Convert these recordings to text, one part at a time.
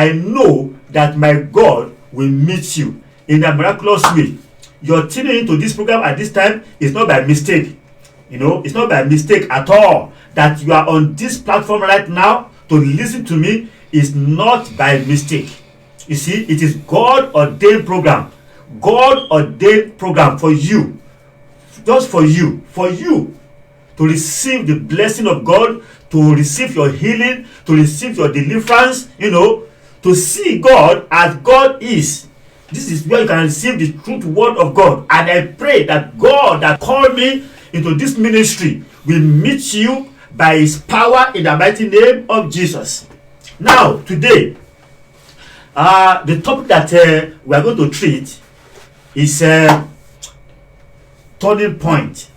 I know that my God will meet you in a miraculous way. You're tuning into this program at this time is not by mistake. It's not by mistake at all. That you are on this platform right now to listen to me is not by mistake. You see, it is God ordained program. God ordained program for you. Just for you to receive the blessing of God, to receive your healing, to receive your deliverance, to see God as God is. This is where you can receive the truth word of God. And I pray that God that called me into this ministry will meet you by his power in the mighty name of Jesus. Now, today, the topic that we are going to treat is turning point.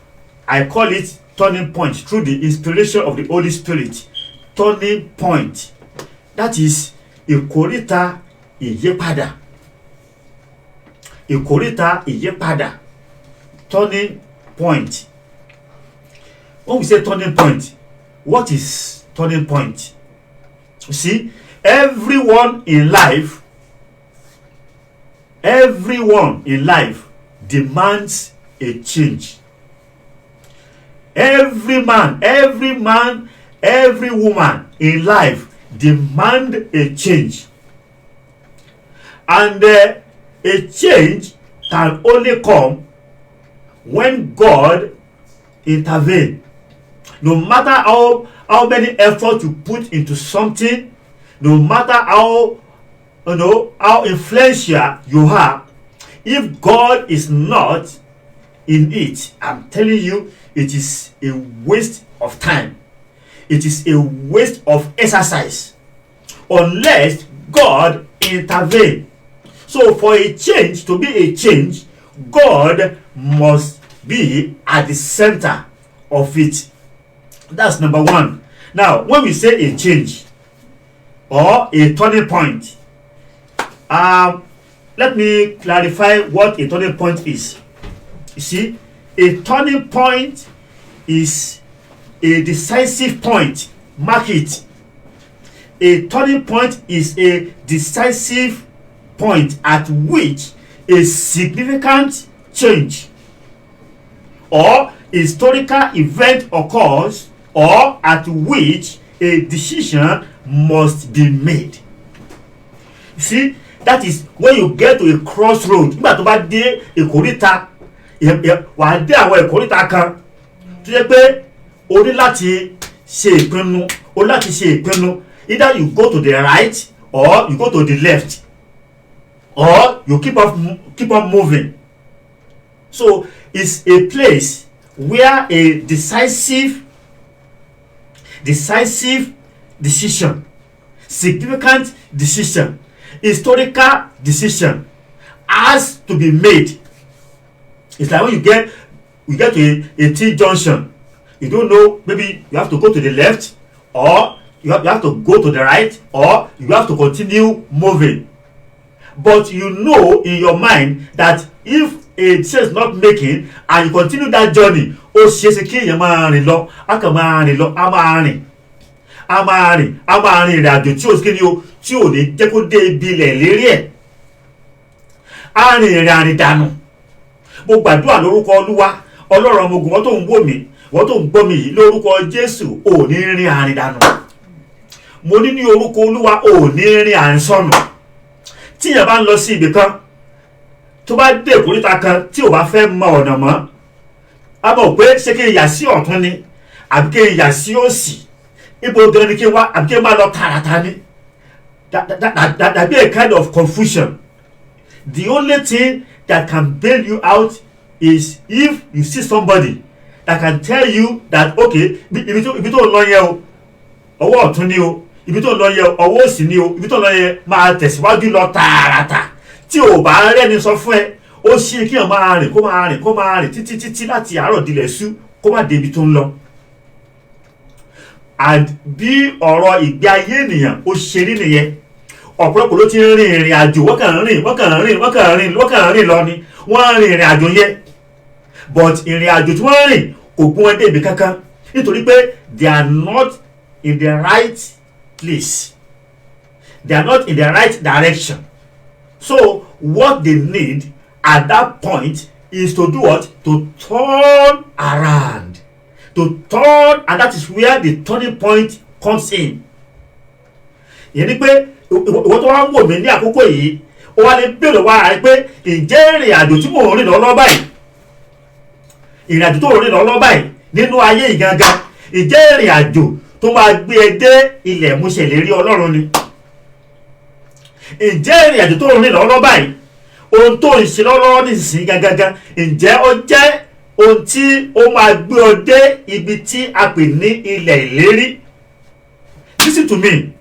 I call it turning point through the inspiration of the Holy Spirit. Turning point. That is ìkóríta ìyípadà. Ìkóríta ìyípadà. Turning point. When we say turning point, what is turning point? You see, everyone in life demands a change. Every man, every woman in life demand a change. And a change can only come when God intervenes. No matter how many efforts you put into something, no matter how influential you are, if God is not in it, I'm telling you, it is a waste of time. It is a waste of exercise unless God intervenes. So for a change to be a change, God must be at the center of it. That's number one. Now, when we say a change or a turning point, let me clarify what a turning point is. You see, a turning point is a decisive point. Mark it. A turning point is a decisive point at which a significant change or historical event occurs, or at which a decision must be made. You see, that is when you get to a crossroad. Nígbà tó bá dé ìkóríta, wà á dé àwọn ìkóríta kan tó jẹ́ pé o ní láti ṣe ìpinnu. Either you go to the right or you go to the left, or you keep on moving. So it's a place where a decisive decision, significant decision, historical decision has to be made. It's like when you get to a T-junction, you don't know, maybe you have to go to the left, or you have to go to the right, or you have to continue moving. But you know in your mind that if a decision is not making and you continue that journey, ó ṣeéṣe kí èèyàn máa rìn lọ, á kàn máa rìn lọ, á máa rìn ìrìn àjò tí ò ní jẹ́ kó dé ibi ilẹ̀ lérí ẹ̀. Á rìn ìrìn àrìn dànù. Mo gbàdúrà lórúkọ Olúwa, Ọlọ́run ọmọ ogun, wọ́n tó ń wò mí, wọ́n tó ń gbọ́ mi yìí, lórúkọ Jésù, ò ní rìn àrìn dànù. Mo ní orúkọ Olúwa, ò ní rìn àrìn sọnù. Tí èèyàn bá ń lọ sí ibì kan, tó bá dé ìkóríta kan tí ò bá fẹ́ mọ ọ̀nà mọ́, a mọ̀ pé ṣé kí n yà sí ọ̀tún ni àbí kí n yà sí òsì, ibo gan ni kí n wá àbí kí n má lọ tààràtà ni. That be a kind of confusion. The only thing that can bail you out is if you see somebody that can tell you that, okay, ibi tó lọ yẹ o, ọwọ́ ọ̀tún ni o, ibi tó lọ yẹ ọwọ́ òsì ni o, ibi tó lọ yẹ máa tẹ̀síwájú lọ tààràtà. Tí o bá rẹ́ni sọ fún ẹ, ó ṣe kí èèyàn máa rìn títí láti àárọ̀ dilẹ̀ ṣú kó má débi tó ń lọ. And bí ọ̀rọ̀ ìgbé ayé ènìyàn ó ṣe rí nìyẹn. Ọ̀pọ̀lọpọ̀ ló ti ń rin ìrìn àjò, wọ́n kàn ń rìn lọ ni, wọ́n ń rin ìrìn àjò yẹn. But ìrìn àjò tí wọ́n ń rìn kò gún wọn débi kankan nítorí pé they are not in the right place. They are not in the right direction. So what they need at that point is to do what? To turn around. To turn, and that is where the turning point comes in. Ìyẹn ni pé ìwọ tó wá ń wò mí ní àkókò yìí, ó wá lè bèrè wá rẹ̀ pé ǹjẹ́ ìrìn àjò tí mò ń rìn lọ́wọ́ báyìí, ìrìn àjò tó ń rìn lọ́wọ́ báyìí nínú ayé ìgangan, ǹjẹ́ ìrìn àjò tó máa gbé ẹ dé ilẹ̀ ìmúṣẹ ìlérí Ọlọ́run ni? Ǹjẹ́ ìrìn àjò tó ń rìn lọ́wọ́ báyìí, ohun tó ń ṣe lọ́wọ́ nísinsìnyí gangan, ǹjẹ́ ó jẹ́ ohun tí ó máa gbé ọ dé ibi tí a pè ní ilẹ̀ ìlérí? Listen to me.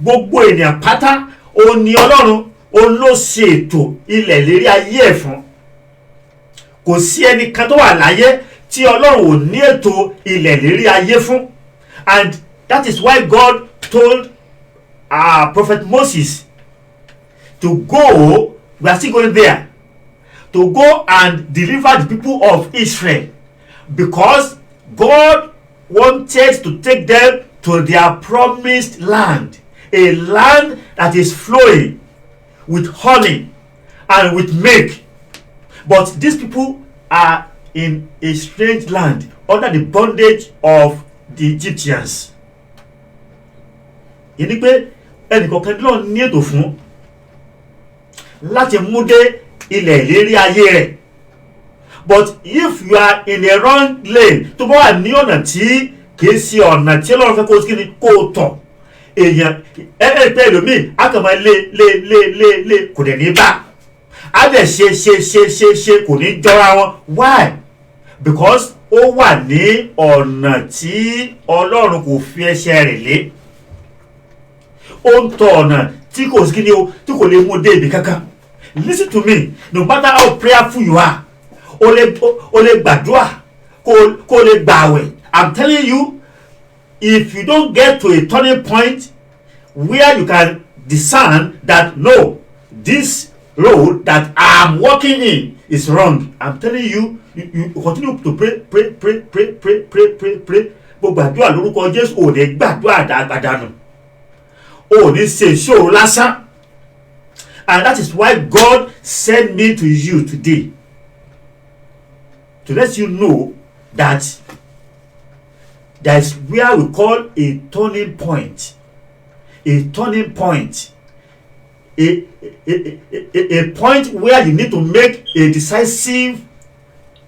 Gbogbo ènìyàn pátá òun ni Ọlọ́run òun ló ṣe ètò ilẹ̀ ìlérí ayé ẹ̀ fún. Kò sí ẹnìkan tó wà láyé tí Ọlọ́run ò ní ètò ilẹ̀ ìlérí ayé fún. And that is why God told Prophet Moses to go, we are still going there, to go and deliver the people of Israel, because God wanted to take them to their promised land, a land that is flowing with honey and with milk. But these people are in a strange land under the bondage of the Egyptians. Ìyẹn ni pé ẹnìkọ̀ọ̀kan náà ní ètò fún láti mú dé ilẹ̀ ìlérí ayé rẹ̀. But if you are in a wrong lane, tó bá wà ní ọ̀nà tí kìí ṣe ọ̀nà tí Ọlọ́run fẹ́ kó tọ̀, èèyàn ẹ̀ẹ́dẹ́gbẹ́ ẹlòmíì á kàn máa lé kò dẹ̀ ní bá, á dẹ̀ ṣe kò ní jọra wọn. Why? Because ó wà ní ọ̀nà tí Ọlọ́run kò fi ẹsẹ̀ rẹ̀ lé. Ó ń tọ ọ̀nà tí kò sí tí kò lè mú dé ibi kankan. Listen to me. No matter how prayerful you are, o lè gbàdúrà, kó lè gbààwẹ̀. I'm telling you, if you don't get to a turning point where you can discern that no, this road that I'm walking in is wrong, I'm telling you, you continue to pray. Gbogbo àdúrà lórúkọ Jésù, ò ní gbàdúrà àgbàdànù, ò ní ṣe ìṣòro lásán. And that is why God sent me to you today, to let you know that there is where we call a turning point. A turning point. A point where you need to make a decisive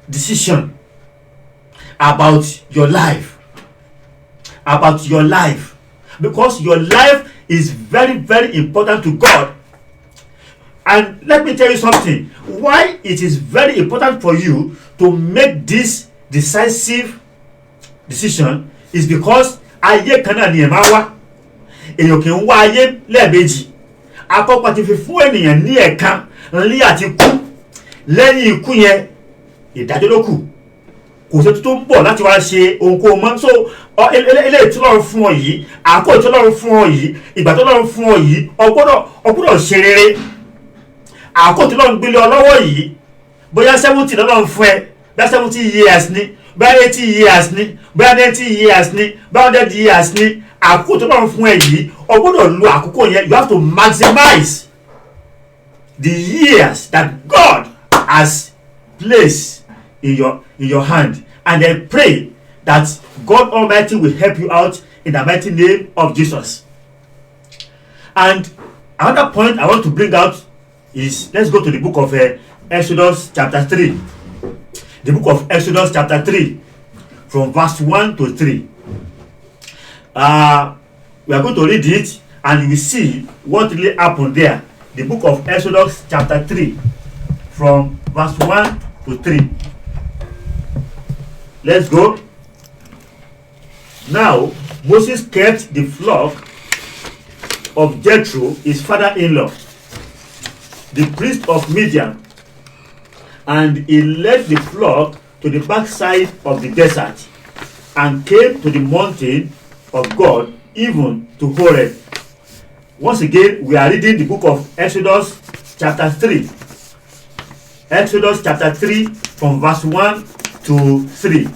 decision about your life. About your life. Because your life is very, very important to God. And let me tell you something. Why it is very important for you to make this decisive decision is because ayé kan náà ni ẹ̀ máa wá. Èèyàn kì í wá ayé lẹ́ẹ̀mejì. Àkọ́kọ́ ti fi fún ènìyàn ní ẹ̀kan ní àti kú. Lẹ́yìn ikú yẹn, ìdájọ́ ló kù. Kò sí tó ń bọ̀ láti wá ṣe ohunkóhun mọ́. So eléyìí tí Ọlọ́run fún ọ yìí, àkókò tí Ọlọ́run fún ọ yìí, ìgbà tí Ọlọ́run fún ọ yìí, o gbọ́dọ̀ ṣe rere. Àkókò tí Ọlọ́run gbélé ọ lọ́wọ́ yìí, bóyá 70 lọ́lọ́run fún ẹ, bóyá 70 years ni, bóyá 80 years ni, bóyá 90 years ni, bóyá 100 years ni, àkókò tí Ọlọ́run fún ẹ yìí, o gbọ́dọ̀ lo àkókò yẹn. You have to maximize the years that God has placed in your hand, and then pray that God Almighty will help you out in the mighty name of Jesus. And another point I want to bring out is, let's go to the book of Exodus chapter 3. The book of Exodus chapter 3, from verse 1 to 3. We are going to read it, and you will see what really happened there. The book of Exodus chapter 3, from verse 1 to 3. Let's go. Now Moses kept the flock of Jethro, his father-in-law, the priest of Midian, and he led the flock to the backside of the desert, and came to the mountain of God, even to Horeb. Once again, we are reading the book of Exodus chapter 3. Exodus chapter 3, from verse 1 to 3.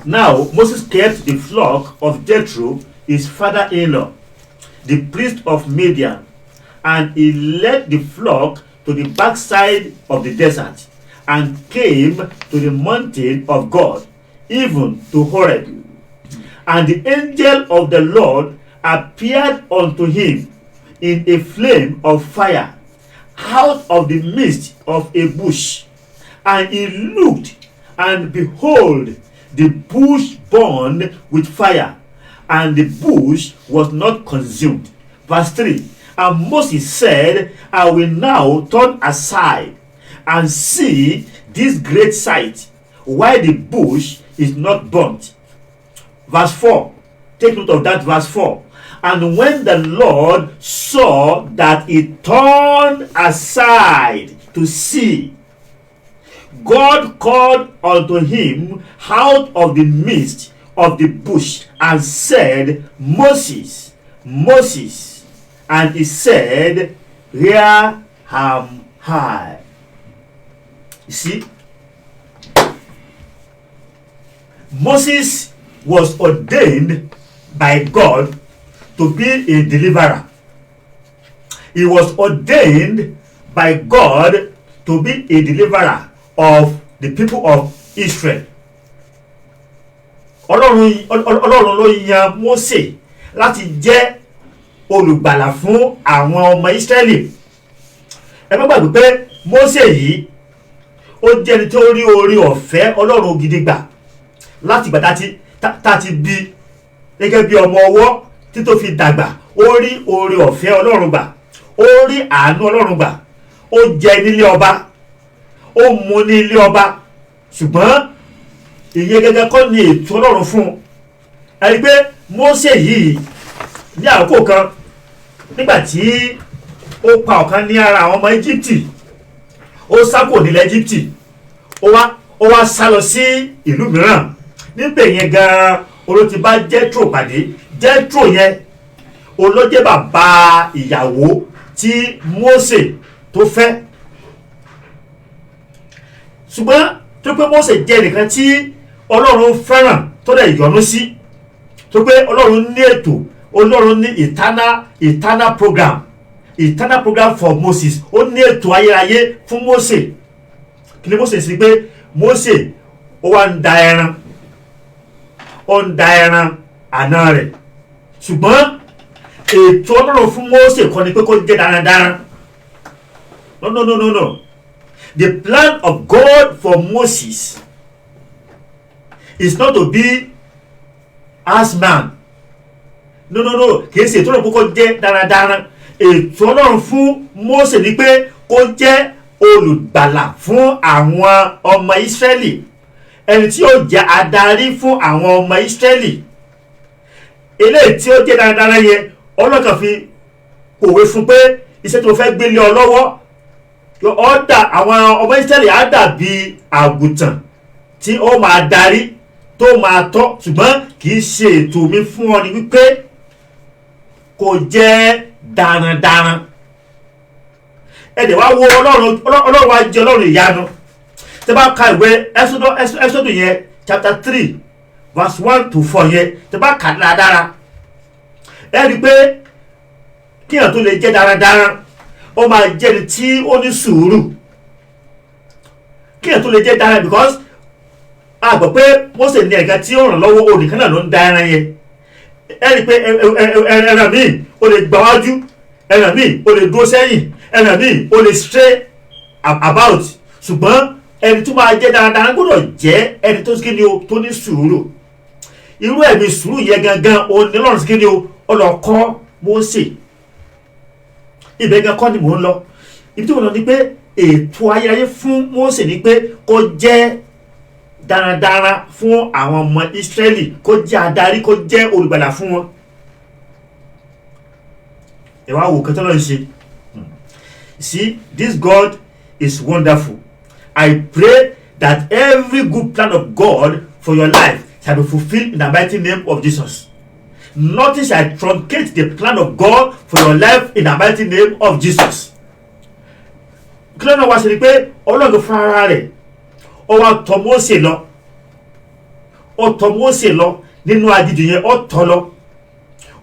Now Moses kept the flock of Jethro, his father-in-law, the priest of Midian, and he led the flock to the backside of the desert, and came to the mountain of God, even to Horeb. And the angel of the Lord appeared unto him in a flame of fire out of the midst of a bush. And he looked, and behold, the bush burned with fire, and the bush was not consumed. Verse 3. And Moses said, I will now turn aside and see this great sight, why the bush is not burnt. Verse 4. Take note of that, verse 4. And when the Lord saw that he turned aside to see, God called unto him out of the midst of the bush and said, Moses, Moses. And he said, Here am I. You see, Moses was ordained by God to be a deliverer. He was ordained by God to be a deliverer of the people of Israel. Ọlọ́run ló yan Mósè láti jẹ́ olùgbàlà fún àwọn ọmọ Ísírẹ́lì. Ẹ má gbàgbé pé Mósè yìí ó jẹ́ ẹni tó rí oore ọ̀fẹ́ Ọlọ́run gidi gbà láti ìgbà tá ti bí gẹ́gẹ́ bí ọmọ ọwọ́ tí tó fi dàgbà. Ó rí oore ọ̀fẹ́ Ọlọ́run gbà, ó rí àánú Ọlọ́run gbà, ó jẹ nílé ọba, ó mu ní ilé ọba. Ṣùgbọ́n ìyẹn gẹ́gẹ́ kọ́ ni ètò Ọlọ́run fún un. Ẹ rí pé Mósè yìí ní àkókò kan nígbàtí ó pa ọ̀kan ní ara àwọn ọmọ Íjíbítì, ó sá kúrò nílẹ̀ Íjíbítì, ó wá sá lọ sí ìlú mìíràn. Níbẹ̀ yẹn gan-an oló ti bá Jethro pàdé. Jethro yẹn olójẹ́ bàbá ìyàwó tí Mósè tó fẹ́. Ṣùgbọ́n tó pé Mósè jẹ́ nìkan tí Ọlọ́run fẹ́ràn tó dẹ̀ yọ́nú sí, tó pé Ọlọ́run ní ètò, Ọlọ́run ní eternal program for Moses. Ó ní ètò ayérayé fún Mósè. Kí ni Mósè sí pé Mósè ó wá ń da ẹran àná rẹ̀. Ṣùgbọ́n ètò Ọlọ́run fún Mósè kọ́ ni pé kó jẹ́ darandaran. No. The plan of God for Moses is not to be as man. No. Kìí ṣe ètò Ọlọ́run kó jẹ́ darandaran. Ètò Ọlọ́run fún Mósè ni pé kó jẹ́ olùgbàlà fún àwọn ọmọ Ísírẹ́lì, ẹni tí ó jẹ́ adarí fún àwọn ọmọ Ísírẹ́lì. Eléyìí tí ó jẹ́ darandaran yẹn Ọlọ́run fi òwe fún pé iṣẹ́ tó fẹ́ gbélé ọ lọ́wọ́, àwọn ọmọ Ísírẹ́lì á dàbí àgùntàn tí ó máa darí tó máa tọ́. Ṣùgbọ́n kìí ṣe ètò mi fún ọ ni wípé kò jẹ́ darandaran. Ẹ̀dẹ̀ wá wo Ọlọ́run wá jẹ́ Ọlọ́run ìyanu. Tẹ́ bá ka ìwé Ẹ́sọ́dù yẹn chapter 3 verse 1 to 4 yẹn, tẹ́ bá kà dáradára, ẹ rí pé kíyàn tó lè jẹ́ darandaran ó máa jẹ́ ẹni tí ó ní sùúrù. Kíyàn tó lè jẹ́ darandaran because a gbọ́ pé Mósè ní ẹ̀ka tí ó ràn lọ́wọ́ onìkan náà ló ń da ẹran yẹn. Ẹ rí pé ẹran míì ó lè gbà wájú, ẹran míì ó lè dúró sẹ́yìn, ẹran míì ó lè stray about. Ṣùgbọ́n ẹni tó máa jẹ́ darandaran gbọ́dọ̀ jẹ́ ẹni tó kí ni o tó ní sùúrù. Irú ẹ̀mí sùúrù yẹn gangan òní Ọlọ́run kí ni o ọlọ́kọ́ Mósè. Ibẹ̀ gan kọ́ ni mò ń lọ. Ibi tí mo lọ ni pé ètò ayérayé fún Mósè ni pé kó jẹ́ darandaran fún àwọn ọmọ Ísírẹ́lì, kó jẹ́ adarí, kó jẹ́ olùgbàlà fún wọn. Ẹ wá wò kẹtọ́ lọ́ọ́ ṣe. See, this God is wonderful. I pray that every good plan of God for your life shall be fulfilled in the mighty name of Jesus. Nothing shall truncate the plan of God for your life in the mighty name of Jesus. Kí ló náà wá sí ni pé Ọlọ́run fún ara rẹ̀ ó wá tọ̀ Mósè lọ nínú aginjù yẹn, ó tọ̀ lọ,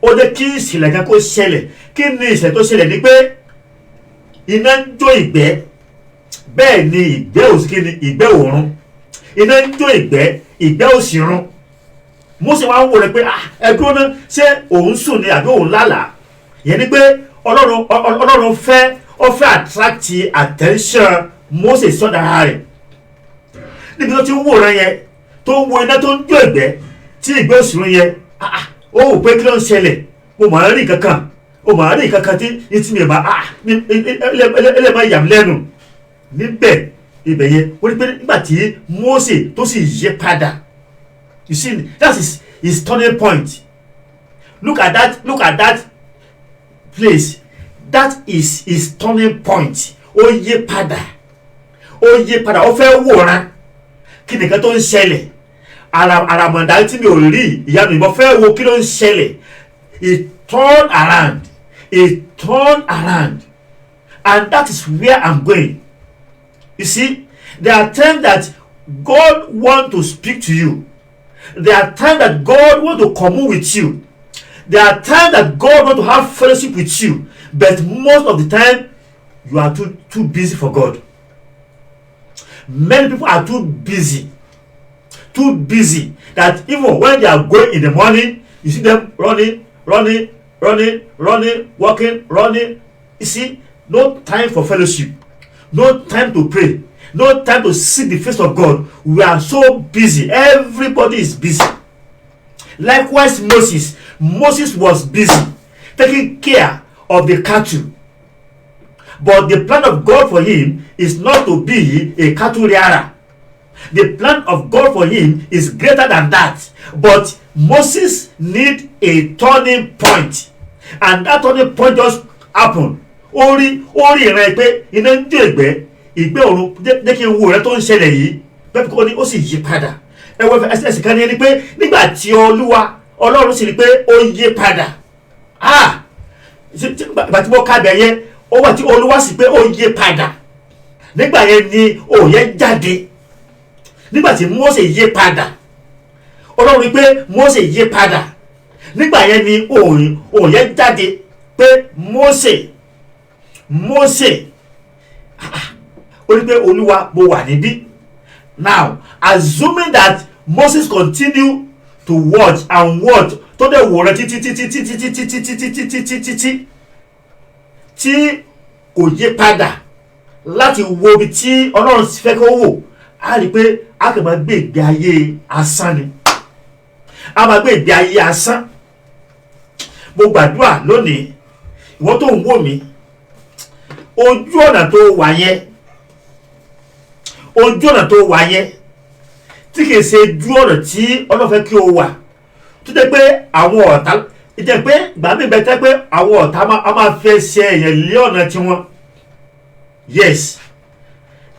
ó jẹ́ kí ìṣẹ̀lẹ̀ kan kó ṣẹlẹ̀. Kí ni ìṣẹ̀lẹ̀ tó ṣẹlẹ̀ ni pé iná ń jó ìgbẹ́, bẹ́ẹ̀ ni ìgbẹ́ òsì kí ni ìgbẹ́ òórùn. Iná ń jó ìgbẹ́, ìgbẹ́ òsì run. Mósè wá ń wò rẹ̀ pé ẹdúró náà ṣé òun sùn ni àbí òun lálàá. Ìyẹn ni pé Ọlọ́run fẹ́ attract attention Mósè sọ́dọ̀ rẹ̀. Níbi tó ti ń wòran yẹn tó ń wo iná tó ń jó ìgbẹ́ tí ìgbẹ́ òsì run yẹn, ó wò pé kí ló ń ṣẹlẹ̀. Mo máa rí kankan, ó máa rí kankan tí etí mi máa ẹlẹ́mọ̀ yà mí lẹ́nu. Níbẹ̀ ibẹ̀ yẹn wọ́n ní pé nígbà tí Mósè tó sì yí padà. You see, that's his turning point. Look at that place. That is his turning point. Ó yí padà, ó fẹ́ wòran. Kí nìkan tó ń ṣẹlẹ̀? Àràmọ̀dá tí mi ò rí ìyanu ìbọn fẹ́ wo kí ló ń ṣẹlẹ̀. He turned around, and that is where I'm going. You see, there are times that God wants to speak to you. There are times that God wants to commune with you. There are times that God wants to have fellowship with you. But most of the time, you are too busy for God. Many people are too busy that even when they are going in the morning, you see them running, walking, running. You see, no time for fellowship, no time to pray, no time to seek the face of God. We are so busy. Everybody is busy. Likewise, Moses was busy taking care of the cattle. But the plan of God for him is not to be a cattle rearer. The plan of God for him is greater than that. But Moses needs a turning point. And that turning point just happened. Orí ìran pé iná ń jó ìgbẹ́ òrun jẹ́ kí n wo rẹ tó ń ṣẹlẹ̀ yìí. Bẹ́ẹ̀ kọ́ ni ó sì yí padà. Ẹwọ́ ẹsẹ̀ kan ní ẹni pé nígbà tí Ọlọ́run sì rí pé ó yí padà. Ìgbà tí mo ká bẹ̀ yẹn, ó wà tí Olúwa sì pé ó yí padà. Nígbà yẹn ni òye jáde. Nígbà tí Mósè yí padà, Ọlọ́run rí pé Mósè yí padà. Nígbà yẹn ni òye jáde pé Mósè ó rí pé Olúwa mo wà níbí. Now, assuming that Moses continue to watch tó dẹ̀ wò rẹ títí tí kò yí padà láti wo ibi tí Ọlọ́run fẹ́ kó wò, a rí pé a kàn máa gbé ìgbé ayé asán ni. A máa gbé ìgbé ayé asán. Mo gbàdúrà lónìí, ìwọ tó ń wò mí, ojú ọ̀nà tó wà yẹn tí kìí ṣe ojú ọ̀nà tí Ọlọ́run fẹ́ kí o wà, tó jẹ́ pé àwọn ọ̀tá ìjẹ́ pé ìgbà mi bẹ́ẹ̀ pé àwọn ọ̀tá a máa fẹ́ ṣe èèyàn lé ọ̀nà tiwọn. Yes,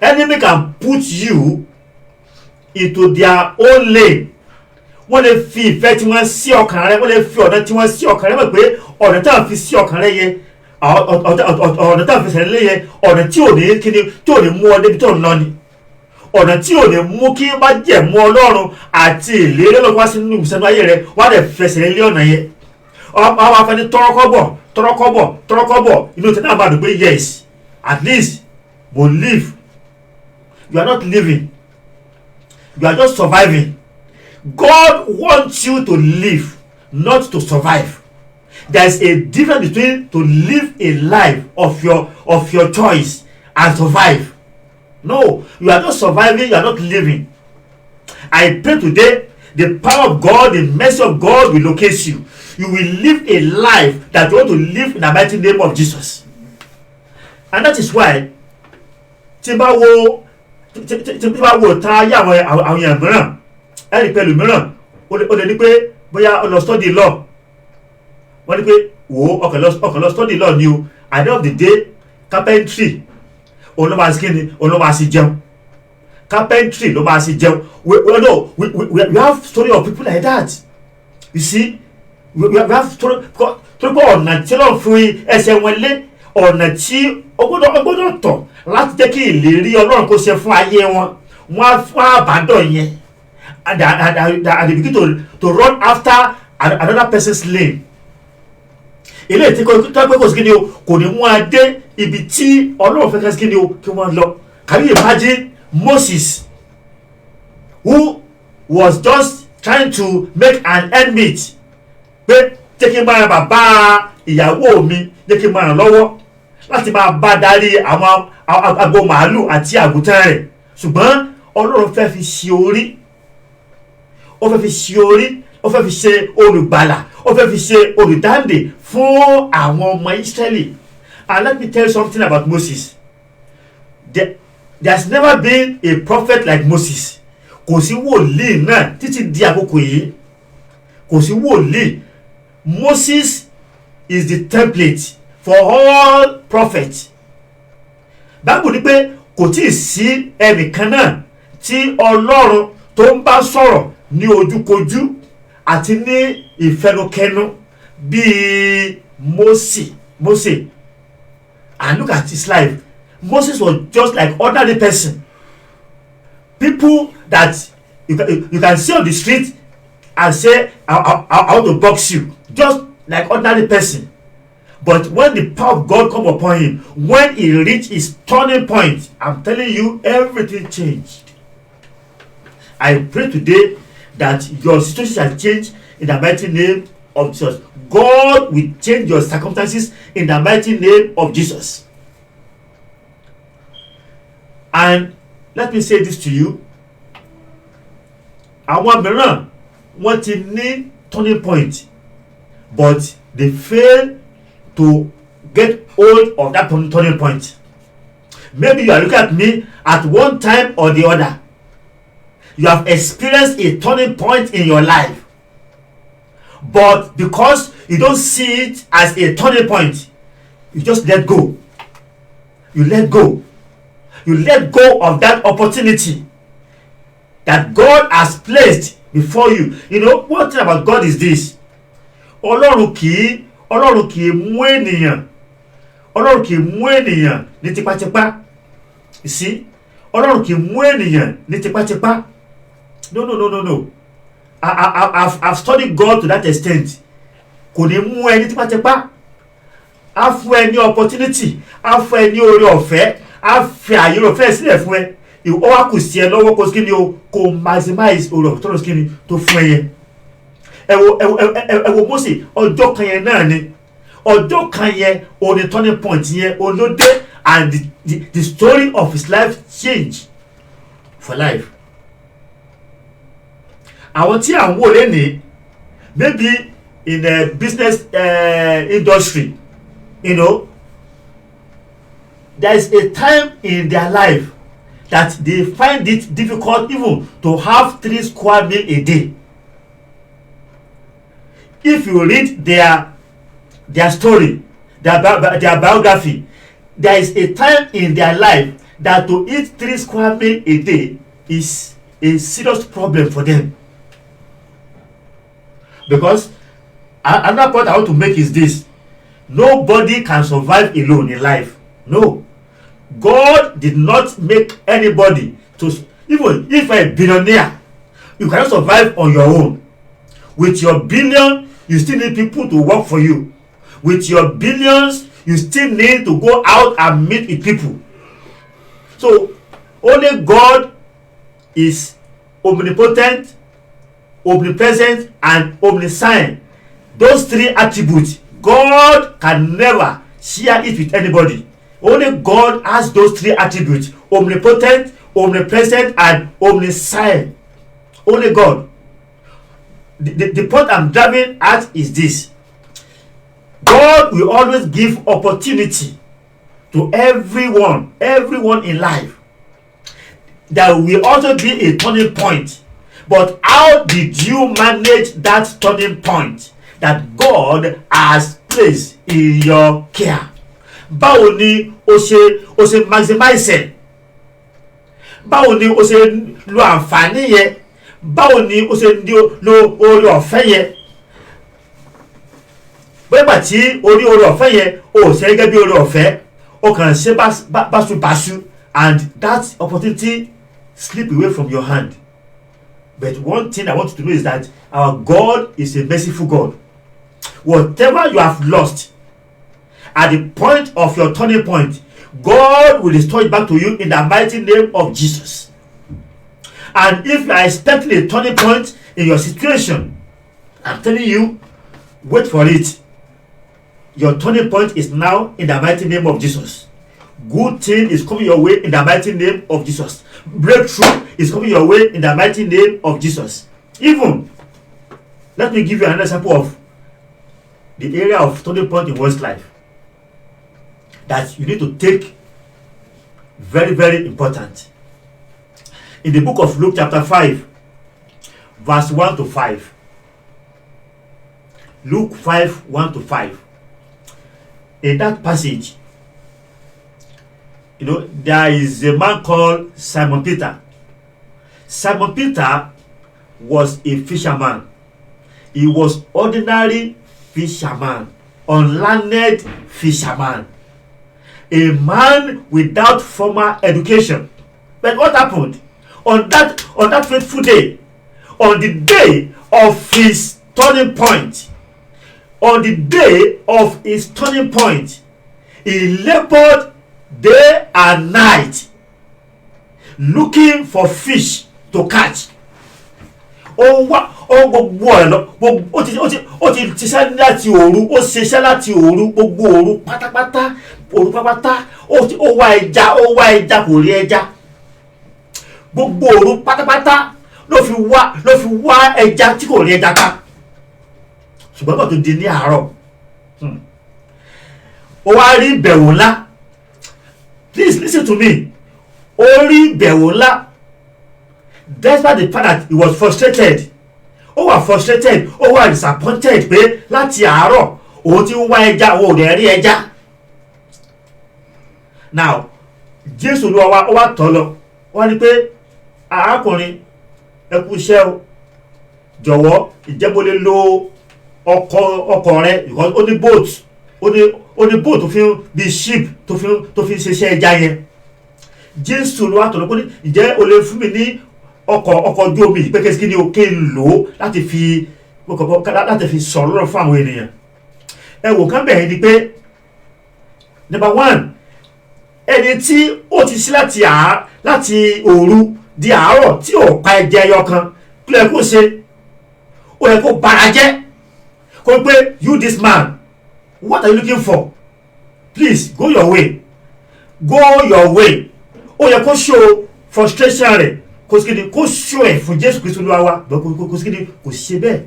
enemy can put you into their own lane. Wọ́n lè fi ìfẹ́ tí wọ́n sí ọkàn rẹ, wọ́n lè fi ọ̀nà tí wọ́n sí ọkàn rẹ, mọ̀ pé ọ̀nà tí wọ́n fi sí ọkàn rẹ yẹn, ọ̀nà tí wọ́n fi sẹ́lẹ̀ yẹn, ọ̀nà tí ò ní kíni, tí ò ní mú ọ débi tó ń lọ ni. Ọ̀nà tí ò ní mú kí bá jẹ̀ mú Ọlọ́run àti ìlérí Ọlọ́run wá sínú ìṣẹ́nu ayé rẹ, wọ́n á dẹ̀ fẹsẹ̀ lé ọ̀nà yẹn. Àwọn afẹ́ni tọ́rọ́kọ́bọ̀ inú tí náà bá dùn pé yes, at least mo live. You are not living, you are just surviving. God wants you to live, not to survive. There is a difference between to live a life of your choice and survive. No, you are not surviving, you are not living. I pray today the power of God, the mercy of God will locate you. You will live a life that you want to live in the mighty name of Jesus. And that is why tí bá wo ta ayé àwọn èèyàn mìíràn, ẹ̀rí pẹ̀lú mìíràn, ó lè ní pé bóyá ó lọ study law. Wọ́n ní pé wo ọkàn lọ study law ni o, at the end of the day carpentry òun ló máa sí kíni, òun ló máa sí jẹun. Carpentry ló máa sí jẹun. We have story of people like that. You see, we have story tó pé ọ̀nà tí Ọlọ́run fi ẹsẹ̀ wọn lé, ọ̀nà tí ó gbọ́dọ̀ tọ̀ láti jẹ́ kí ìlérí Ọlọ́run kó ṣe fún ayé wọn, wọ́n á àbádọ́ yẹn, and they begin to run after another person's lane. eléyìí tí tó pé kò sí kíni o kò ní mú adé ibi tí Ọlọ́run fẹ́ kí kíni o kí wọ́n lọ. Can you imagine Moses, who was just trying to make an end meet, pé jẹ́ kí n máa bàbá ìyàwó mi, jẹ́ kí n máa ràn lọ́wọ́ láti máa bá darí àwọn agbo màálù àti àgùntàn rẹ̀, ṣùgbọ́n Ọlọ́run fẹ́ fi ṣe orí, ó fẹ́ fi ṣe orí, ó fẹ́ fi ṣe olùgbàlà, ó fẹ́ fi ṣe olùdáǹdè fún àwọn ọmọ Ísírẹ́lì. And let me tell you something about Moses. There's never been a prophet like Moses. Kò sí wòlíì náà títí di àkókò yìí. Kò sí wòlíì. Moses is the template for all prophets. Báwo ni pé kò tí ì sí ẹnìkan náà tí Ọlọ́run tó ń bá sọ̀rọ̀ ní ojúkojú àti ní ìfẹnukẹnu bíi Mose. And look at his life. Moses was just like ordinary person. People that you can see on the street and say, I want to box you. Just like ordinary person. But when the power of God come upon him, when he reached his turning point, I'm telling you, everything changed. I pray today that your situation shall change in the mighty name of Jesus. God will change your circumstances in the mighty name of Jesus. And let me say this to you. Àwọn mìíràn wọ́n ti ní turning point, but they fail to get hold of that turning point. Maybe you are looking at me at one time or the other. You have experienced a turning point in your life, but because you don't see it as a turning point, you just let go. You let go. You let go of that opportunity that God has placed before you. You know, one thing about God is this. Ọlọ́run kì í mú ènìyàn. Ọlọ́run kì í mú ènìyàn ní tipátipá. You see? Ọlọ́run kì í mú ènìyàn ní tipátipá. No. I've studied God to that extent. Kò ní mú ẹ ní tipátipá. Á fún ẹ ní opportunity. Á fún ẹ ní oore ọ̀fẹ́. Á fi àyè ọ̀fẹ́ sílẹ̀ fún ẹ. Ó wá kù sí ẹ lọ́wọ́ kó kíni o kó maximize oore ọ̀fẹ́ tó lọ kíni tó fún ẹ yẹn. Ẹ wo Mósè, ọjọ́ kan yẹn náà ni. Ọjọ́ kan yẹn òní turning point yẹn olóde, and the story of his life changed for life. Àwọn tí à ń wò lẹ́nìí, maybe in a business industry, you know, there is a time in their life that they find it difficult even to have 3 square meals a day. If you read their story, their biography, there is a time in their life that to eat 3 square meals a day is a serious problem for them. Because another point I want to make is this: nobody can survive alone in life. No. God did not make anybody to, even if you're a billionaire, you cannot survive on your own. With your billion, you still need people to work for you. With your billions, you still need to go out and meet with people. So only God is omnipotent, omnipresent, and omniscient. Those 3 attributes, God can never share it with anybody. Only God has those 3 attributes: omnipotent, omnipresent, and omniscient. Only God. The point I'm driving at is this: God will always give opportunity to everyone in life. There will also be a turning point. But how did you manage that turning point that God has placed in your care? Báwo ni o ṣe maximize ẹ̀? Báwo ni o ṣe lo àǹfààní yẹn? Báwo ni o ṣe lo oore ọ̀fẹ́ yẹn? Bóyá tí orí oore ọ̀fẹ́ yẹn o ṣe gẹ́gẹ́ bí oore ọ̀fẹ́, o kàn ṣe báṣubàṣu, and that opportunity slip away from your hand. But one thing I want you to know is that our God is a merciful God. Whatever you have lost, at the point of your turning point, God will restore it back to you in the mighty name of Jesus. And if you are expecting a turning point in your situation, I'm telling you, wait for it. Your turning point is now in the mighty name of Jesus. Good thing is coming your way in the mighty name of Jesus. Breakthrough is coming your way in the mighty name of Jesus. Even, let me give you another example of the area of turning point in one's life that you need to take very, very important. In the book of Luke chapter 5, verse 1 to 5. Luke 5, 1 to 5. In that passage, there is a man called Simon Peter. Simon Peter was a fisherman. He was ordinary fisherman, unlearned fisherman, a man without formal education. But what happened on that fateful day, on the day of his turning point? On the day of his turning point, he labored day and night looking for fish to catch. Gbogbo ẹ̀ lọ, ó ti ṣiṣẹ́ láti òru, ó ṣiṣẹ́ láti òru, gbogbo òru pátápátá, ó wá ẹja kò rí ẹja. Gbogbo òru pátápátá ló fi wá ẹja tí kò rí ẹja ká. Ṣùgbọ́n bá tó di ní àárọ̀, ó wá rí ìbẹ̀wò ńlá. Please listen to me. Ó rí ìbẹ̀wò ńlá. Despite the fact that he was frustrated, ó wà frustrated, ó wà disappointed pé láti àárọ̀ òun ti ń wá ẹja, òun ò dẹ̀ rí ẹja. Now, Jésù Olúwa ó wá tọ̀ lọ, ó wá ní pé arákùnrin ẹ kú iṣẹ́ o, jọ̀wọ́ ìjẹ́ mo lè lo ọkọ̀ rẹ, because ó ní boat tó fi bí ship tó fi ṣiṣẹ́ ẹja yẹn. Jésù Olúwa tọ̀ lọ pé ìjẹ́ o lè fún mi ní ọkọ̀ ojú omi pé kí ni o kí n lò ó láti fi sọ̀rọ̀ fún àwọn ènìyàn. Ẹ wò kán bẹ̀rẹ̀ ni pé number one, ẹni tí ó ti sí láti òru di àárọ̀ tí ò pa ẹja ẹyọ kan, kí ló yẹ kó ṣe? Ó yẹ kó bara jẹ́, kó pé you this man, what are you looking for? Please go your way. Ó yẹ kó show frustration rẹ̀, kò show ẹ̀ fún Jésù Kristu Olúwa wa, kò ṣe bẹ́ẹ̀.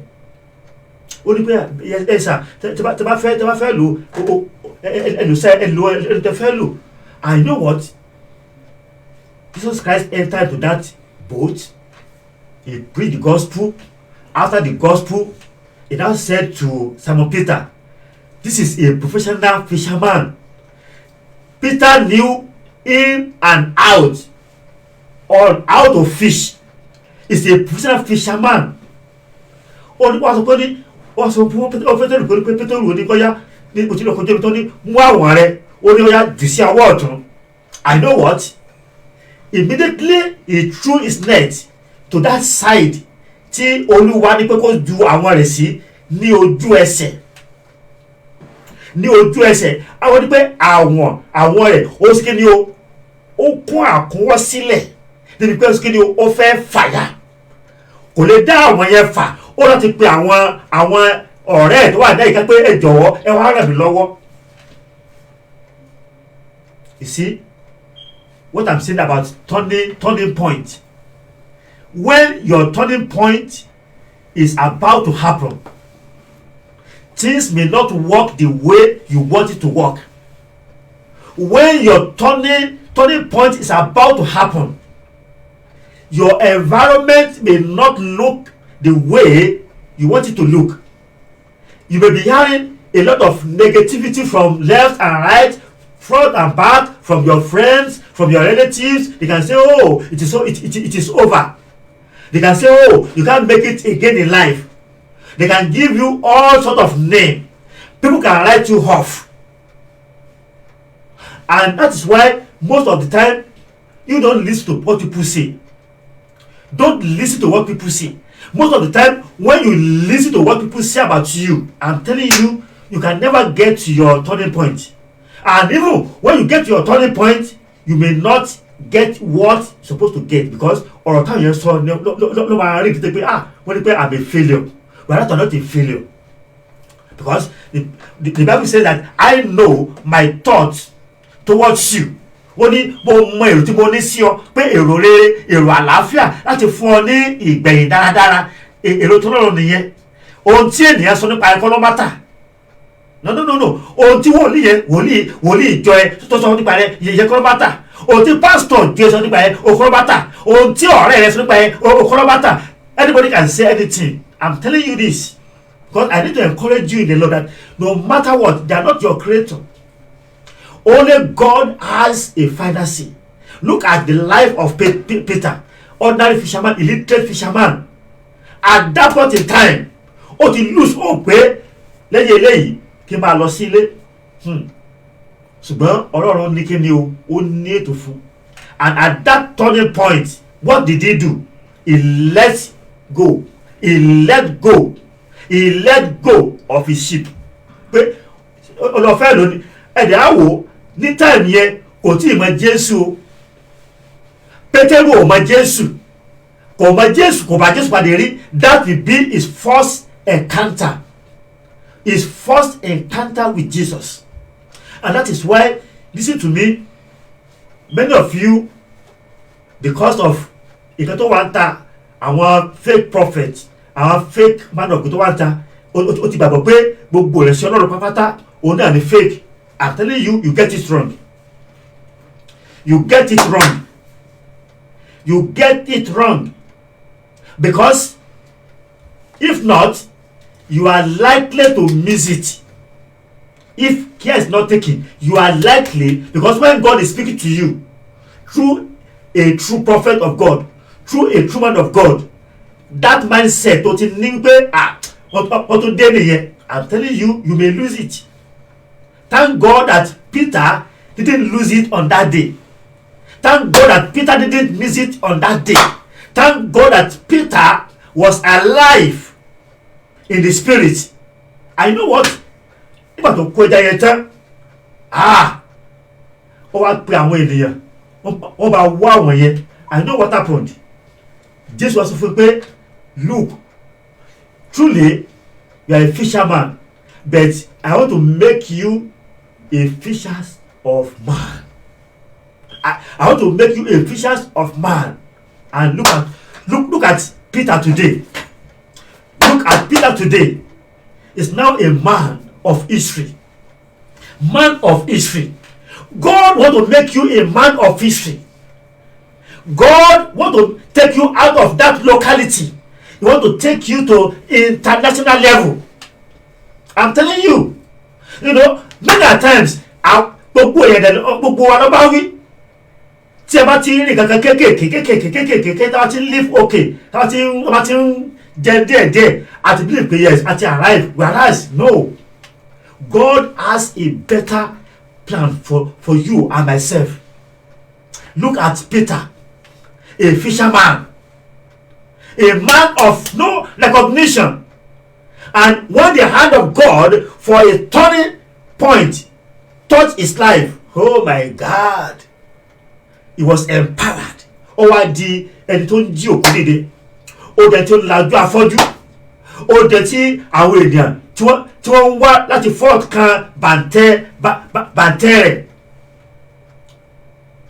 Ó ní pé ẹ sà tẹ bá fẹ́ lò ẹlò tẹ fẹ́ lò. And you know what? Jesus Christ entered into that boat. He preached the gospel. After the gospel, he now said to Simon Peter, this is a professional fisherman. Peter knew in and out on how to fish. He's a professional fisherman. Wọ́n sọ fún Pétérù ní kọ́yá ní òtí lọ́kọ́ jẹ́ tó ní mú àwọn rẹ̀, ó ní ọ̀yá jù sí ọwọ́ ọ̀tún. I know what? Immediately he threw his net to that side tí Olúwa ní pé kó ju àwọn rẹ̀ sí ní ojú ẹsẹ̀. Àwọn ní pé àwọn rẹ̀ ó sì kí ni ó kún àkúnwọ́ sílẹ̀ níbi pé ó sì kí ni ó fẹ́ fàyà. Kò lè dá àwọn yẹn fà, ó láti pe àwọn ọ̀rẹ́ ẹ̀ tó wà ní àyíká pé ẹ jọ̀wọ́ ẹ wá ràn mí lọ́wọ́. You see what I'm saying about turning point? When your turning point is about to happen, things may not work the way you want it to work. When your turning point is about to happen, your environment may not look the way you want it to look. You may be hearing a lot of negativity from left and right, front and back, from your friends, from your relatives. They can say, oh, it is over. They can say, oh, you can't make it again in life. They can give you all sort of name. People can write you off. And that is why most of the time you don't listen to what people say. Don't listen to what people say. Most of the time when you listen to what people say about you, I'm telling you, you can never get to your turning point. And even when you get to your turning point, you may not get what you're supposed to get, because ọ̀rọ̀ táwọn yẹn sọ ló máa rí títí pé wọ́n ní pé I'm a failure, but that's not a failure, because the Bible says that I know my thoughts towards you. Ó ní mo mọ èrò tí mo ní sí ọ pé èrò rere, èrò àlàáfíà láti fún ọ ní ìgbẹ̀yìn dáradára. Èrò tó lọ́rọ̀ nìyẹn. Ohun tí ènìyàn sọ nípa ẹ̀kọ́ ló má tà. No. Ohun tí wòlíì ìjọ ẹ tó sọ nípa ẹ yẹ kọ́ ló má tà. Ohun tí pásítọ̀ jẹ́ sọ nípa ẹ okọ́ ló má tà. Ohun tí ọ̀rẹ́ rẹ sọ nípa ẹ okọ́ ló má tà. Anybody can say anything. I'm telling you this because I need to encourage you in the Lord that no matter what, they are not your creator. Only God has a final say. Look at the life of Peter, ordinary fisherman, illiterate fisherman. At that point in time, ó ti lose hope pé lẹ́yìn eléyìí kí n máa lọ sí ilé. Ṣùgbọ́n Ọlọ́run ní kí ni ó ní ètò fún. And at that turning point, what did he do? He let go. He let go of his sheep. Pé ọlọ́fẹ́ lónìí ẹ̀dẹ̀ á wò ní time yẹn kò tí ì mọ Jésù o. Pétérù ò mọ Jésù. Kò mọ Jésù, kò bá Jésù pàdé rí. That will be his first encounter. His first encounter with Jesus. And that is why, listen to me, many of you, because of ìkan tó wà ń ta àwọn fake prophets, àwọn fake man of God tó wà ń ta, ó ti gbàgbọ́ pé gbogbo ìrẹsì Ọlọ́run pápátá òun náà ni fake. I'm telling you, you get it wrong. You get it wrong. You get it wrong. Because if not, you are likely to miss it. If care is not taken, you are likely, because when God is speaking to you through a true prophet of God, through a true man of God, that mindset tó ti ní pé wọ́n tó dé nìyẹn, I'm telling you, you may lose it. Thank God that Peter didn't lose it on that day. Thank God that Peter didn't miss it on that day. Thank God that Peter was alive in the spirit. And you know what? Nígbà tó kó ẹja yẹn tán, ó wá pe àwọn ènìyàn, wọ́n bá wá àwọn yẹn. I know what happened. Jesus was sọ pé, look, truly you are a fisherman, but I want to make you a fishers of man. I want to make you a fishers of man. And look at Peter today. Look at Peter today. Is now a man of history. Man of history. God want to make you a man of history. God want to take you out of that locality. He want to take you to international level. I'm telling you. You know, many times gbogbo wa ló bá wí. Tí a bá ti rìn kankan kékèké tá a ti live okay, tá a ti jẹ díẹ̀ àti believe pé yes àti arrive, whereas no, God has a better plan for you and myself. Look at Peter, a fisherman, a man of no recognition, and when the hand of God for a turning point touched his life, oh my God, he was empowered. Ó wá di ẹni tó ń jí òkú dìde, ó dẹ̀ tí ó lajú afọ́jú, ó dẹ̀ tí àwọn ènìyàn tí wọ́n ń wá láti fọ́ọ̀t kan bàǹtẹ́ rẹ̀.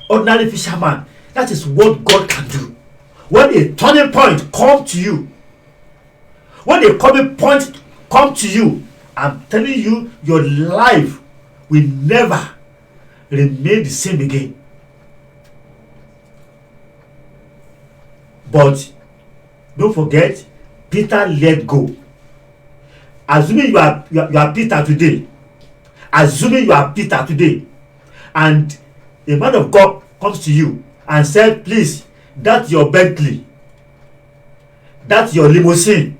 Ordinary fisherman, that is what God can do. When a turning point come to you, when a coming point come to you, I'm telling you, your life will never remain the same again. But don't forget, Peter let go. Assuming you are Peter today, and a man of God comes to you and said, please, that's your Bentley, that's your limousine,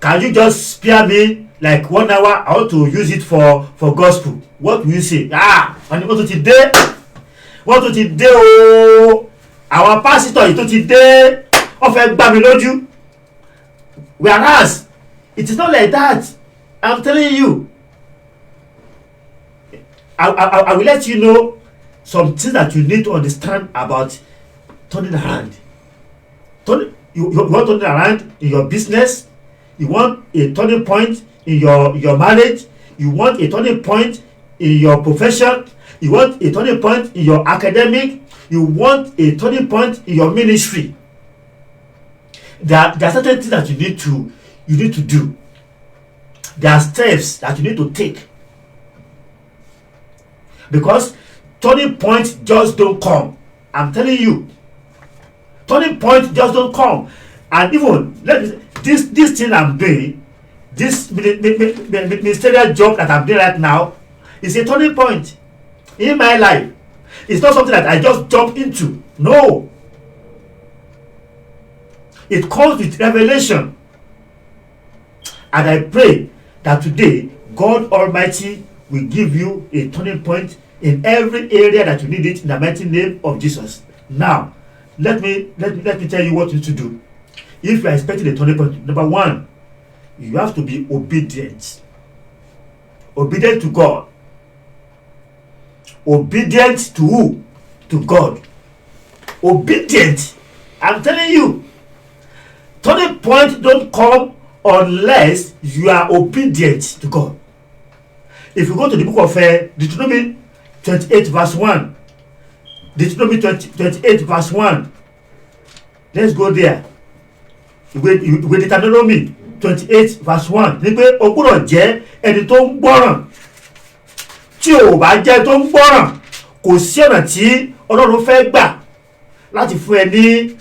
can you just spare me like 1 hour? I want to use it for gospel. What will you say? And wọ́n tó ti dé o, àwọn pásítọ̀ yìí tó ti dé, wọ́n fẹ́ gbá mi lójú. Whereas it is not like that. I'm telling you, I will let you know some things that you need to understand about turning around. You want turning around in your business. You want a turning point in your marriage. You want a turning point in your profession. You want a turning point in your academic. You want a turning point in your ministry. There are certain things that you need to do. There are steps that you need to take, because turning points just don't come. I'm telling you, turning points just don't come. And even this thing I'm doing, this ministerial job that I'm doing right now, is a turning point in my life. It's not something that I just jump into. No, it comes with revelation. And I pray that today God Almighty will give you a turning point in every area that you need it, in the mighty name of Jesus. Now, let me tell you what you need to do. If you are expecting a turning point, number one, you have to be obedient. Obedient to God. Obedient to who? To God. Obedient. I'm telling you, turning point don't come unless you are obedient to God. If you go to the book of Deuteronomy 28 verse 1, Deuteronomy 28 verse 1, let's go there. Ìwé Deuteronomy 28 verse 1 ní pé o gbọ́dọ̀ jẹ́ ẹni tó ń gbọ́ràn. Tí o bá jẹ́ tó ń gbọ́ràn, kò sí ọ̀nà tí Ọlọ́run fẹ́ gbà láti fún ẹ ní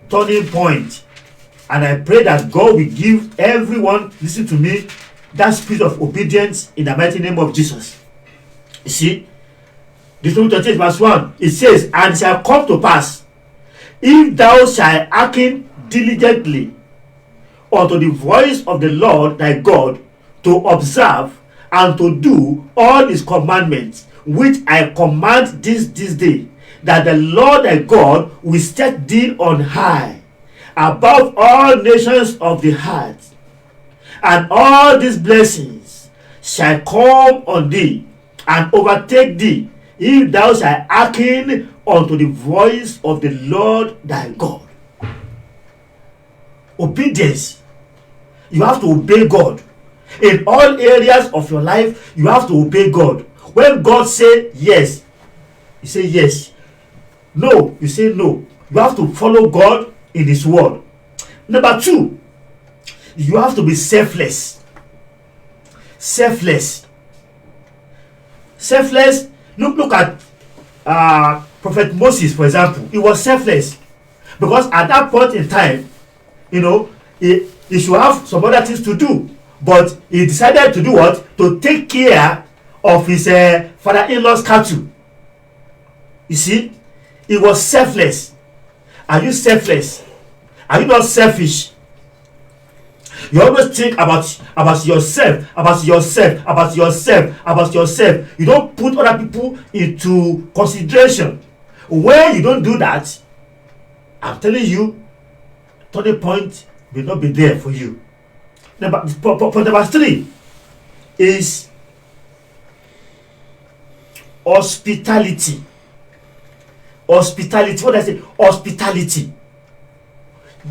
turning point. And I pray that God will give everyone, listen to me, that spirit of obedience in the mighty name of Jesus. You see, Deuteronomy 28 verse 1, it says, "And it shall come to pass, if thou shalt hearken diligently unto the voice of the Lord thy God, to observe and to do all his commandments, which I command this day, that the Lord thy God will set thee on high above all nations of the earth, and all these blessings shall come on thee and overtake thee, if thou shalt hearken unto the voice of the Lord thy God." Obedience. You have to obey God. In all areas of your life, you have to obey God. When God say yes, you say yes. No, you say no. You have to follow God in his word. Number two, you have to be selfless. Selfless. Selfless. Look at Prophet Moses, for example. He was selfless because at that point in time, he should have some other things to do, but he decided to do what? To take care of his father-in-law's cattle. You see, he was selfless. Are you selfless? Are you not selfish? You always think about yourself, about yourself, about yourself, about yourself. You don't put other people into consideration. When you don't do that, I'm telling you, turning point will not be there for you. Number 3 is hospitality. Hospitality. What did I say? Hospitality.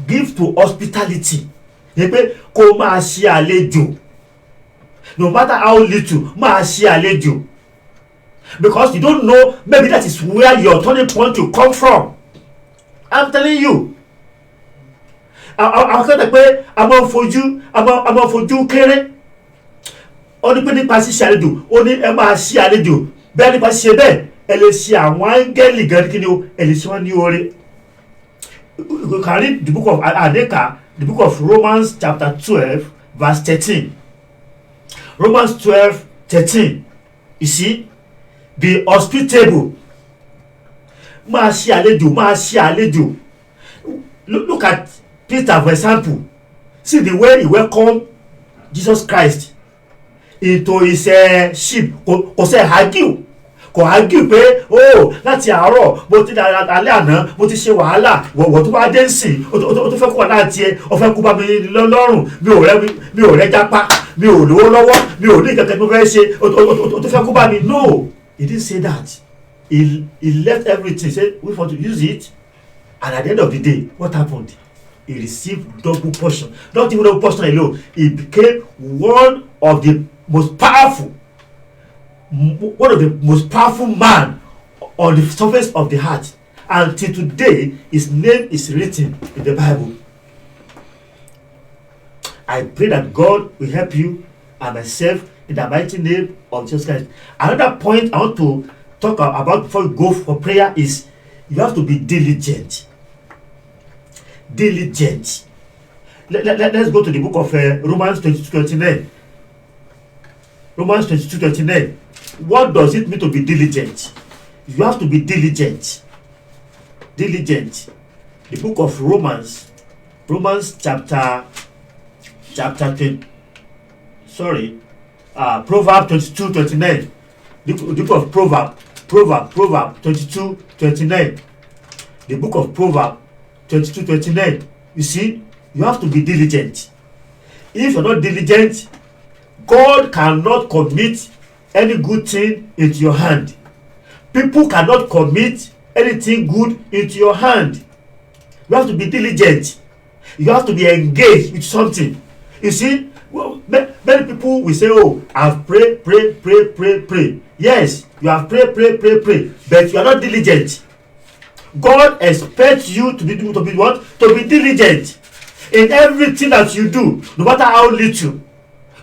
Give to hospitality. Kó máa ṣe àlejò. No matter how little, máa ṣe àlejò. Because you don't know, maybe that is where your turning point will come from. I'm telling you. Àwọn kan tẹ̀ pé a máa fojú kéré. Ó ní pé nípa ṣíṣe àlejò, ó ní ẹ máa ṣe àlejò. Bẹ́ẹ̀ nípa ṣe bẹ́ẹ̀, ẹ lè ṣe àwọn áńgẹ́lì gan kí ni o, ẹ lè ṣe wọ́n ní oore. You can read the book of Adeka, the book of Romans chapter 12 verse 13. Romans 12:13. You see, be hospitable. Máa ṣe àlejò, máa ṣe àlejò. Look at Peter, for example. See the way he welcomed Jesus Christ into his ship. Kò ṣe argue, kò argue pé oh láti àárọ̀ mo ti alẹ́ àná mo ti ṣe wàhálà wọ̀wọ̀ tó bá dé ń sìn o tó fẹ́ kó wà láti ẹ o fẹ́ kó bá mi lọ́rùn mi ò rẹ́ jápá mi ò lówó lọ́wọ́ mi ò ní ìkẹ́kẹ́ tó fẹ́ ṣe o tó fẹ́ kó bá mi. No, he didn't say that. He left everything, said we want to use it, and at the end of the day what happened? He received double portion. Not even double portion alone, he became one of the most powerful man on the surface of the earth. Until today his name is written in the Bible. I pray that God will help you and myself in the mighty name of Jesus Christ. Another point I want to talk about before we go for prayer is you have to be diligent. Diligent. Let's go to the book of Romans 22:29. Romans 22:29. What does it mean to be diligent? You have to be diligent. Diligent. The book of Romans chapter 20. Proverbs 22:29. The book of Proverbs 22:29. The book of Proverbs 22:29. You see, you have to be diligent. If you're not diligent, God cannot commit any good thing into your hand. People cannot commit anything good into your hand. You have to be diligent. You have to be engaged with something. You see, well, many people will say, oh, I've prayed. Yes, you have prayed, but you are not diligent. God expects you to be what? To be diligent in everything that you do, no matter how little,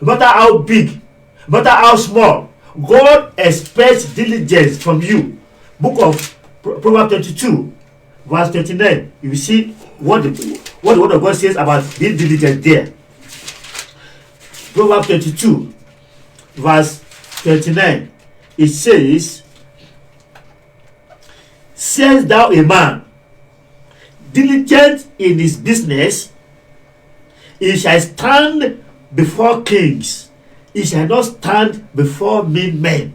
no matter how big, no matter how small. God expects diligence from you. Book of Proverbs 22, verse 29. You will see what the word of God says about being diligent there. Proverbs 22, verse 29. It says, "Seest thou a man diligent in his business, he shall stand before kings, he shall not stand before mean men."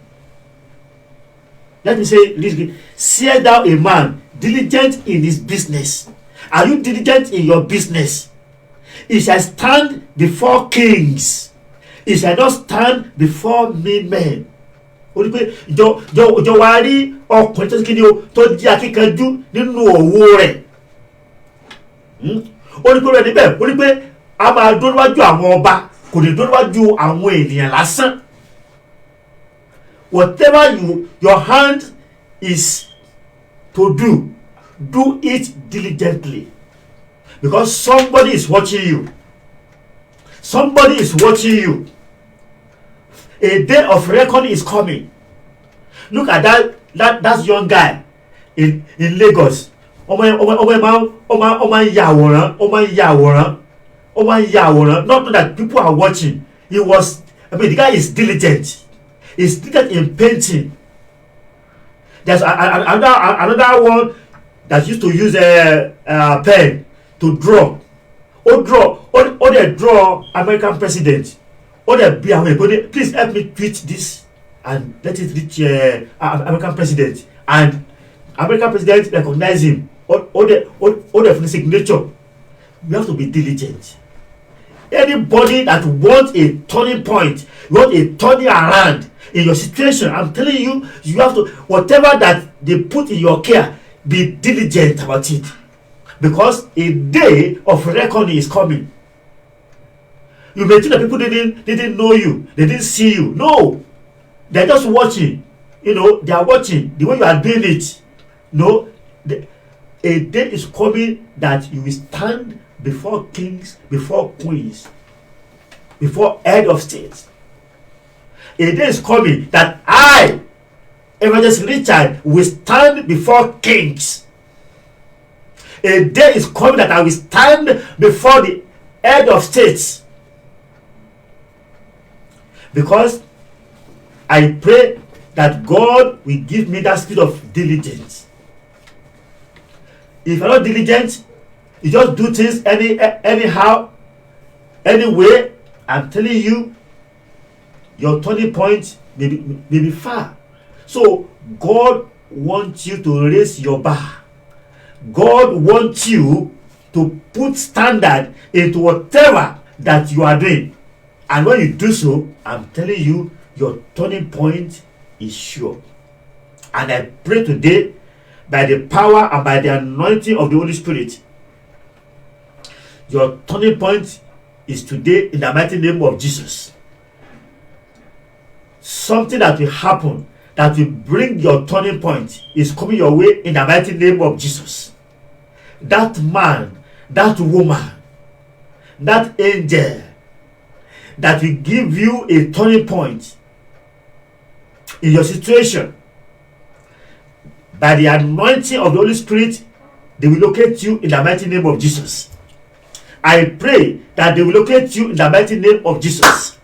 Let me say this again. "Seest thou a man diligent in his business?" Are you diligent in your business? He shall stand before kings, he shall not stand before mean men. Ó ní pé ìjọ wa rí ọkùnrin tó kí ni o tó jẹ́ akíkanjú nínú òwò rẹ̀. Ó ní pé rẹ̀ níbẹ̀ ó ní pé a máa dúró níwájú àwọn ọba, kò ní dúró níwájú àwọn ènìyàn lásán. Whatever your hand is to do it diligently, because somebody is watching you. Somebody is watching you. A day of reckoning is coming. Look at that young guy in Lagos. Ọmọ yàwòrán. Not that people are watching. The guy is diligent. He's diligent in painting. There's another one that used to use a pen to draw. They draw American president. Please help me tweet this and let it reach American president. And American president recognize him. The signature. You have to be diligent. Anybody that wants a turning point, want a turning around in your situation, I'm telling you, you have to, whatever that they put in your care, be diligent about it, because a day of reckoning is coming. You may think that people didn't know you, they didn't see you. No, they're just watching. They are watching the way you are doing it. No, a day is coming that you will stand before kings, before queens, before head of states. A day is coming that I, Evangelist Richard, will stand before kings. A day is coming that I will stand before the head of states. Because I pray that God will give me that spirit of diligence. If you're not diligent, you just do things anyhow, anyway, I'm telling you, your turning point may be far. So God wants you to raise your bar. God wants you to put standard into whatever that you are doing. And when you do so, I'm telling you, your turning point is sure. And I pray today, by the power and by the anointing of the Holy Spirit, your turning point is today in the mighty name of Jesus. Something that will happen that will bring your turning point is coming your way in the mighty name of Jesus. That man, that woman, that angel that will give you a turning point in your situation, by the anointing of the Holy Spirit, they will locate you in the mighty name of Jesus. I pray that they will locate you in the mighty name of Jesus.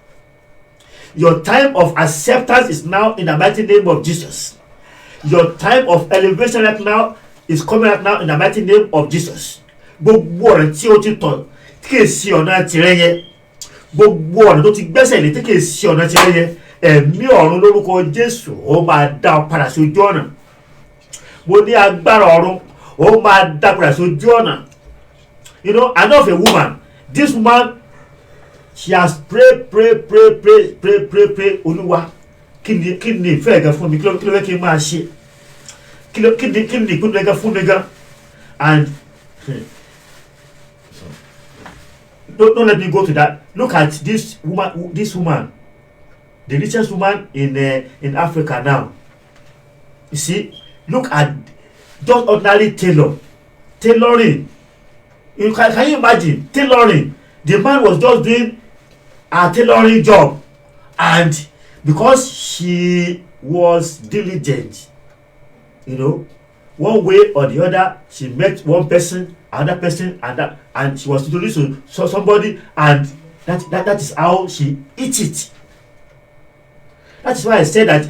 Your time of acceptance is now in the mighty name of Jesus. Your time of elevation right now is coming right now in the mighty name of Jesus. Gbogbo ọ̀nà tí o ti tọ̀ tí kìí sí ọ̀nà tirẹ̀ yẹn, gbogbo ọ̀nà tó ti gbẹ́sẹ̀ lé tí kìí sí ọ̀nà tirẹ̀ yẹn, ẹ̀mí ọ̀run lórúkọ Jésù ó máa dá ọ padà sí ojú ọ̀nà. Mo ní agbára ọ̀run ó máa dá padà sí ojú ọ̀nà. You know, I know of a woman. This woman, she has prayed. Olúwa, kí ni ìfẹ́ ẹ̀gá fún mi? Kí ló fẹ́ kí n máa ṣe? Kí ni ìpinnu ẹ̀gá fún mi gan? And don't let me go to that. Look at this woman, the richest woman in Africa now. You see, look at just ordinary tailoring. Can you imagine tailoring? The man was just doing a tailoring job, and because she was diligent, you know, one way or the other, she met one person, another person, and she was introduced to somebody, and that is how she eats it. That is why I said that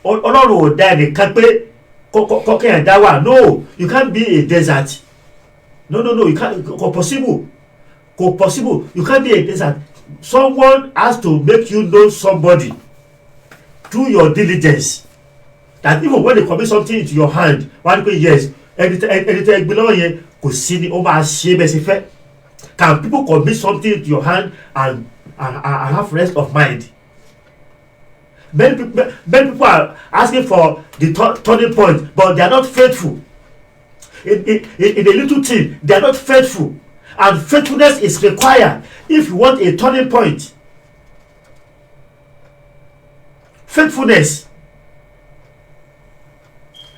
Ọlọ́run ò dá ẹnìkan pé kọ́kẹ́ ẹ̀dá wà. No, you can't be a desert. No, you can't. Possible. You can't be a desert. Someone has to make you know somebody through your diligence. That even when they commit something into your hand, one day, yes, anything below here, kò sí ni ó máa ṣe bẹ́ẹ̀ ṣe fẹ́. Can people commit something into your hand and have rest of mind? Many people are asking for the turning point, but they are not faithful. In a little thing, they are not faithful, and faithfulness is required if you want a turning point. Faithfulness.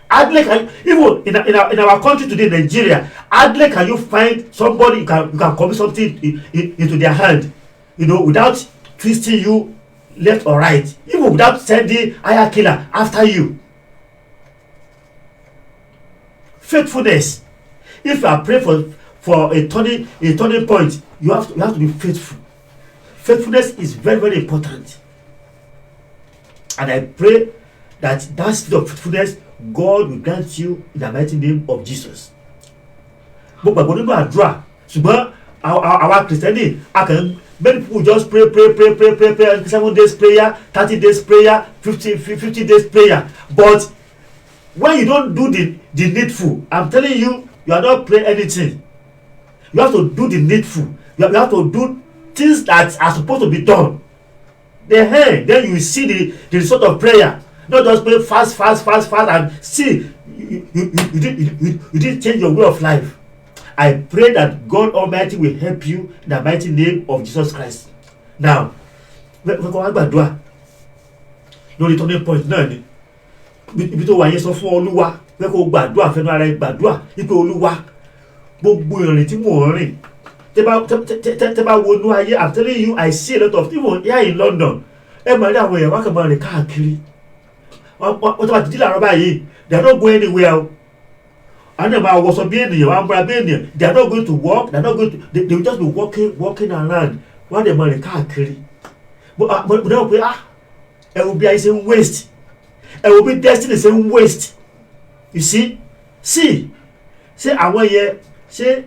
Hardly can, even in our country today, Nigeria, hardly can you find somebody you can commit something into their hand, you know, without twisting you left or right, even without sending hire killer after you. Faithfulness. If you are praying for a turning point, you have to be faithful. Faithfulness is very, very important. And I pray that spirit of faithfulness, God will grant you in the mighty name of Jesus. But by going to àdúrà, ṣùgbọ́n our Christianity, many people just pray, 7 days prayer, 30 days prayer, 50 days prayer. But when you don't do the needful, I'm telling you, you are not praying anything. You have to do the needful. You have to do things that are supposed to be done. Then you will see the result of prayer. Not just pray fast, and see you didn't change your way of life. I pray that God Almighty will help you in the mighty name of Jesus Christ. Now, we're going to gbàdúrà lórí turning point náà ni. Ibi tó wà yẹn sọ fún Olúwa pé kó gbàdúrà fẹ́nu ara ẹ gbàdúrà wípé Olúwa gbogbo ìrìn tí mò ń rìn tẹ́ bá wọnú ayé. I'm telling you, I see a lot of people here in London. Ẹ máa rí àwọn èèyàn wákàtí máa rìn káàkiri. Wọ́n tó bá ti dí làárọ̀ báyìí, they are not going anywhere. And about what's being they are not going to work, they will just be walking around while the money can't carry. But don't pay, it will be a same waste. It will be destined the same waste. You see, say I want you say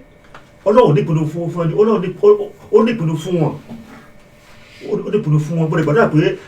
Ọlọ́run ní pinnu fún Ọlọ́run ní pinnu fún wọn. Ó ní pinnu fún wọn, but gbàdúrà pé